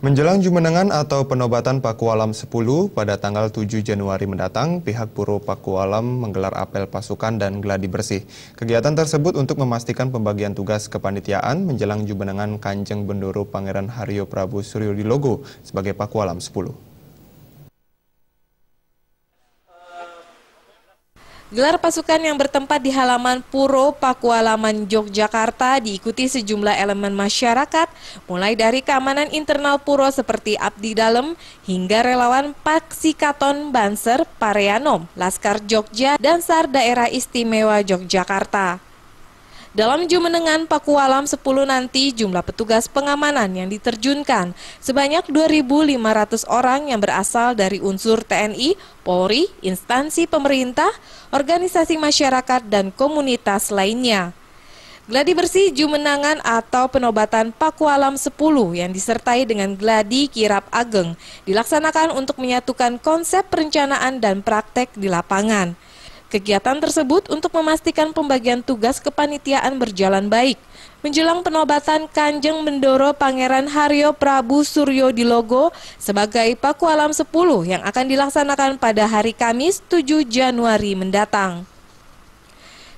Menjelang Jumenengan atau penobatan Pakualam 10 pada tanggal 7 Januari mendatang, pihak Puro Pakualam menggelar apel pasukan dan gladi bersih. Kegiatan tersebut untuk memastikan pembagian tugas kepanitiaan menjelang Jumenengan Kanjeng Bendoro Pangeran Haryo Prabu Suryodilogo sebagai Pakualam 10. Gelar pasukan yang bertempat di halaman Puro Pakualaman Yogyakarta diikuti sejumlah elemen masyarakat, mulai dari keamanan internal Puro seperti abdi dalem hingga relawan Paksi Katon Banser, Pareanom, Laskar Jogja, dan SAR Daerah Istimewa Yogyakarta. Dalam Jumenengan Pakualam 10 nanti, jumlah petugas pengamanan yang diterjunkan sebanyak 2.500 orang yang berasal dari unsur TNI, Polri, instansi pemerintah, organisasi masyarakat, dan komunitas lainnya. Gladi bersih Jumenengan atau penobatan Pakualam 10 yang disertai dengan gladi kirap ageng dilaksanakan untuk menyatukan konsep perencanaan dan praktek di lapangan. Kegiatan tersebut untuk memastikan pembagian tugas kepanitiaan berjalan baik. Menjelang penobatan Kanjeng Bendoro Pangeran Haryo Prabu Suryodilogo sebagai Pakualam 10 yang akan dilaksanakan pada hari Kamis 7 Januari mendatang.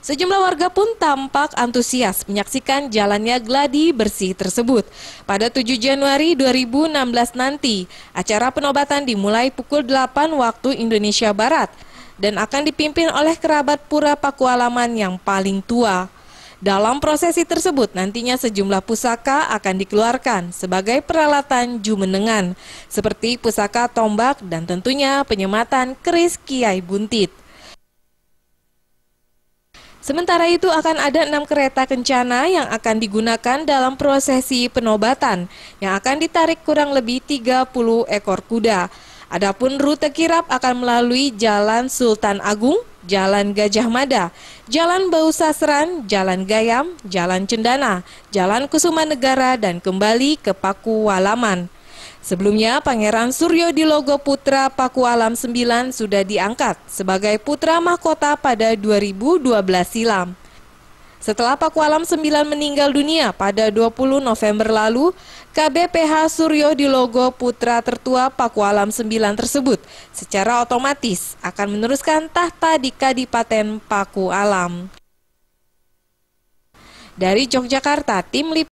Sejumlah warga pun tampak antusias menyaksikan jalannya gladi bersih tersebut. Pada 7 Januari 2016 nanti, acara penobatan dimulai pukul 8 waktu Indonesia Barat dan akan dipimpin oleh kerabat Pura Pakualaman yang paling tua. Dalam prosesi tersebut nantinya sejumlah pusaka akan dikeluarkan sebagai peralatan Jumenengan, seperti pusaka tombak dan tentunya penyematan keris Kiai Buntit. Sementara itu akan ada 6 kereta kencana yang akan digunakan dalam prosesi penobatan yang akan ditarik kurang lebih 30 ekor kuda. Adapun rute kirap akan melalui Jalan Sultan Agung, Jalan Gajah Mada, Jalan Bau Sasran, Jalan Gayam, Jalan Cendana, Jalan Kusuma Negara, dan kembali ke Pakualaman. Sebelumnya, Pangeran Suryodilogo Putra Pakualam 9 sudah diangkat sebagai putra mahkota pada 2012 silam. Setelah Pakualam 9 meninggal dunia pada 20 November lalu, KBPH Suryodilogo Putra tertua Pakualam 9 tersebut secara otomatis akan meneruskan tahta di Kadipaten Pakualam. Dari Yogyakarta, tim